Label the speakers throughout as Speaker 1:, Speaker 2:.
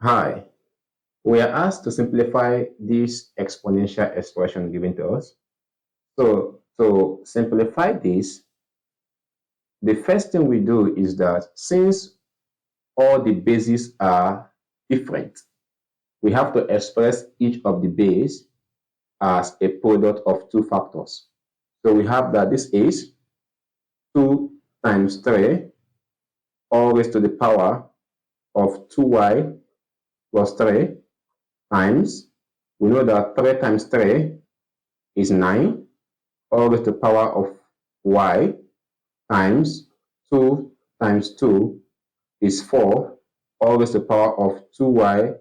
Speaker 1: Hi, we are asked to simplify this exponential expression given to us. So to simplify this, the first thing we do is that since all the bases are different, we have to express each of the base as a product of two factors. So we have that this is 2 times 3 all raised to the power of 2y plus 3 times, we know that 3 times 3 is 9 all raised to the power of y times 2 times 2 is 4 all raised to the power of 2y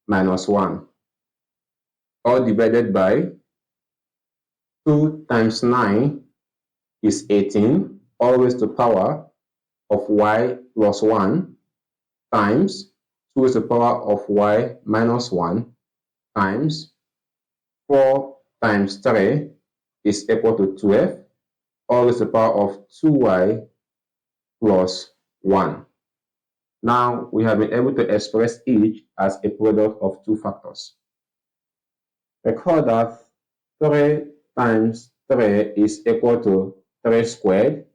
Speaker 1: minus 1, all divided by 2 times 9 is 18 all raised to the power of y plus 1 times 2 raised to the power of y minus 1 times 4 times 3 is equal to 12 all raised to the power of 2y plus 1. Now we have been able to express each as a product of two factors. Recall that 3 times 3 is equal to 3 squared,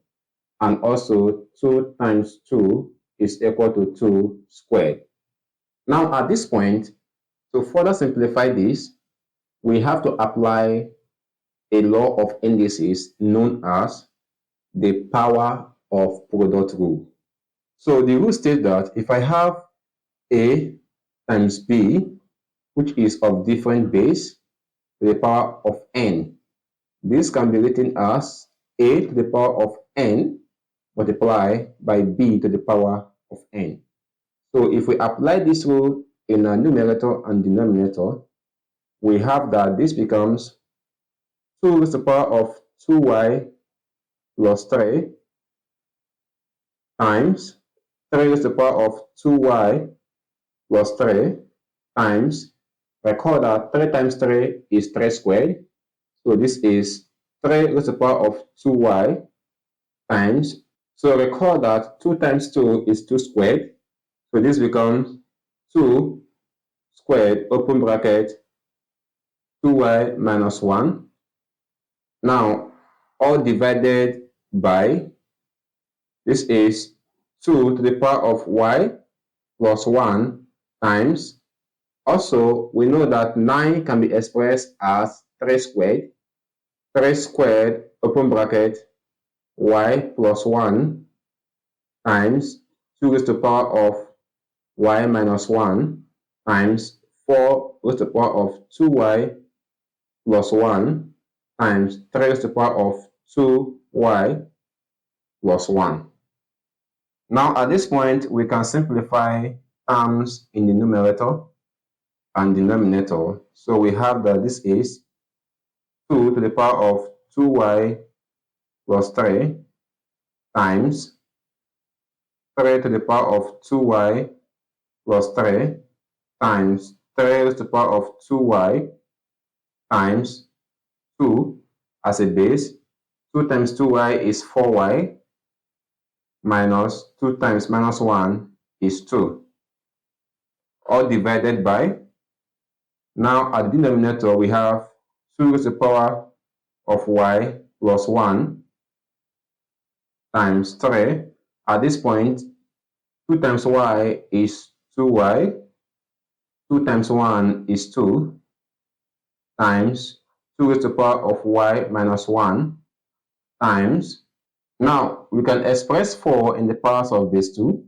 Speaker 1: and also 2 times 2 is equal to 2 squared. Now at this point, to further simplify this, we have to apply a law of indices known as the power of product rule. So the rule states that if I have A times B, which is of different base, to the power of n, this can be written as A to the power of n multiplied by B to the power of n. So if we apply this rule in a numerator and denominator, we have that this becomes 2 raised to the power of 2y plus 3 times 3 raised to the power of 2y plus 3 times, recall that 3 times 3 is 3 squared. So this is 3 raised to the power of 2y times, so recall that 2 times 2 is 2 squared. So this becomes 2 squared, open bracket, 2y minus 1. Now, all divided by, this is 2 to the power of y plus 1 times. Also, we know that 9 can be expressed as 3 squared. 3 squared, open bracket, y plus 1 times 2 raised to the power of y minus 1 times 4 raised to the power of 2y plus 1 times 3 raised to the power of 2y plus 1. Now at this point, we can simplify terms in the numerator and denominator. So we have that this is 2 to the power of 2y plus 3 times 3 to the power of 2y plus 3 times 3 raised to the power of 2y times 2 as a base. 2 times 2y is 4y minus 2 times minus 1 is 2. All divided by, now at the denominator we have 2 raised to the power of y plus 1 times 3. At this point, 2 times y is 2y, 2 times 1 is 2, times 2 raised to the power of y minus 1 times, now we can express 4 in the powers of base 2,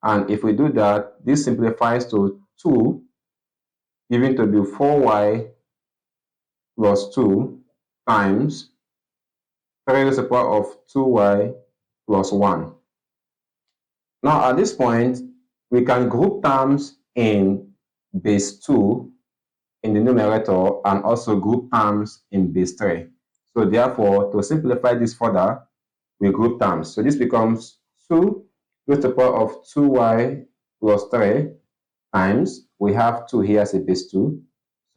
Speaker 1: and if we do that, this simplifies to 2, given to be 4y plus 2 times 3 raised to the power of 2y plus 1. Now at this point, we can group terms in base 2 in the numerator and also group terms in base 3. So therefore, to simplify this further, we group terms. So this becomes 2 raised to the power of 2y plus 3 times, we have 2 here as a base 2.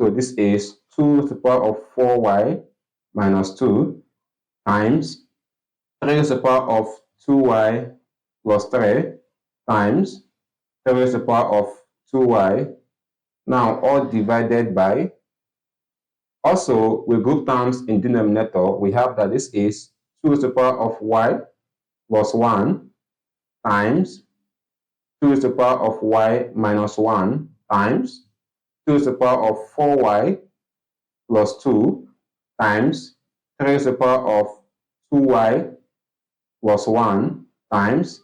Speaker 1: So this is 2 raised to the power of 4y minus 2 times 3 raised to the power of 2y plus 3 times 3 raised to the power of 2y. Now all divided by. Also, with group terms in denominator, we have that this is 2 to the power of y plus 1 times 2 to the power of y minus 1 times 2 to the power of 4y plus 2 times 3 to the power of 2y plus 1 times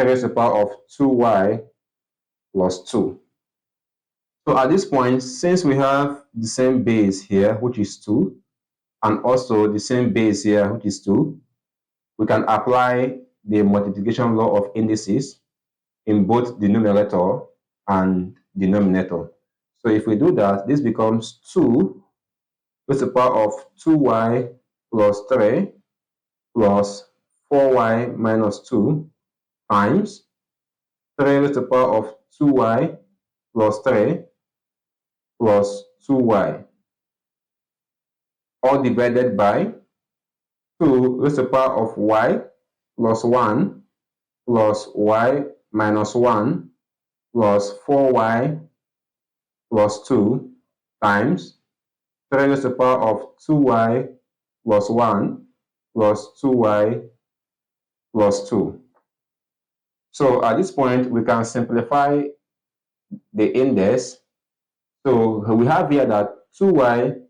Speaker 1: 3 to the power of 2y plus 2. So at this point, since we have the same base here, which is 2, and also the same base here, which is 2, we can apply the multiplication law of indices in both the numerator and denominator. So if we do that, this becomes 2 with the power of 2y plus 3 plus 4y minus 2 times 3 with the power of 2y plus 3 plus 2y, all divided by 2 with the power of y plus 1 plus y minus 1 plus 4y plus 2 times 3 with the power of 2y plus 1 plus 2y plus 2. So at this point, we can simplify the index. So we have here that 2y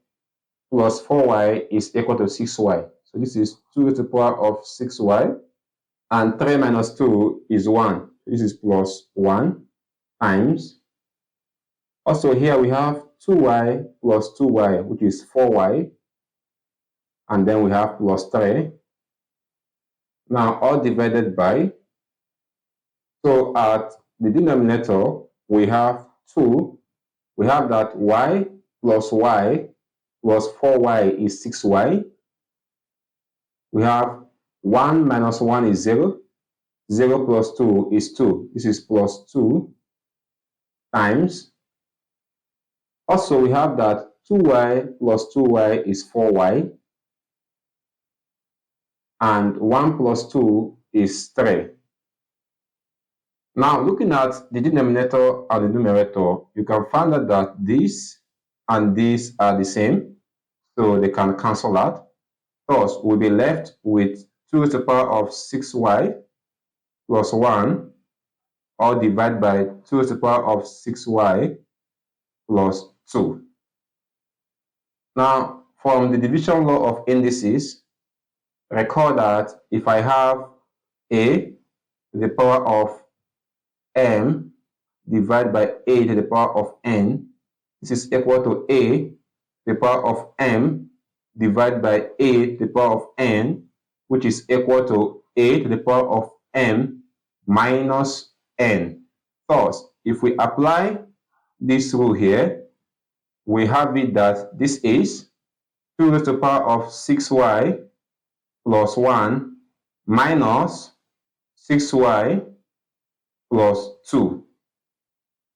Speaker 1: plus 4y is equal to 6y. So this is 2 to the power of 6y. And 3 minus 2 is 1. This is plus 1 times. Also here we have 2y plus 2y, which is 4y. And then we have plus 3. Now all divided by. So at the denominator, we have 2. We have that y plus 4y is 6y. We have 1 minus 1 is 0. 0 plus 2 is 2. This is plus 2 times. Also, we have that 2y plus 2y is 4y. And 1 plus 2 is 3. Now, looking at the denominator and the numerator, you can find out that this and this are the same. So they can cancel out. Thus, we'll be left with 2 to the power of 6y plus 1, or divided by 2 to the power of 6y plus 2. Now, from the division law of indices, recall that if I have a to the power of m divided by a to the power of n, this is equal to a to the power of m divided by a to the power of n, which is equal to a to the power of m minus n. Thus, if we apply this rule here, we have it that this is 2 to the power of 6y plus 1 minus 6y plus 2.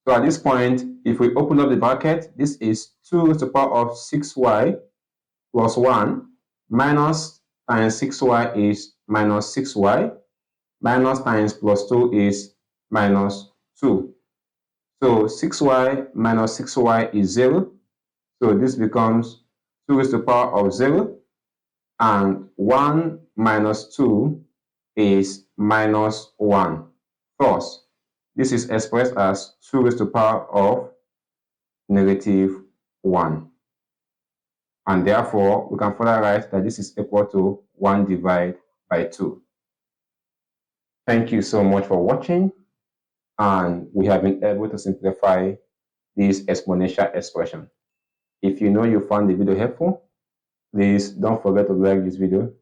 Speaker 1: So at this point, if we open up the bracket, this is 2 to the power of 6y plus 1 minus times 6y is minus 6y, minus times plus 2 is minus 2. So 6y minus 6y is 0. So this becomes 2 to the power of 0. And 1 minus 2 is minus 1. Thus, this is expressed as 2 to the power of negative 1. And therefore, we can further write that this is equal to 1 divided by 2. Thank you so much for watching. And we have been able to simplify this exponential expression. If you know you found the video helpful, please don't forget to like this video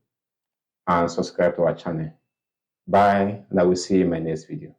Speaker 1: and subscribe to our channel. Bye, and I will see you in my next video.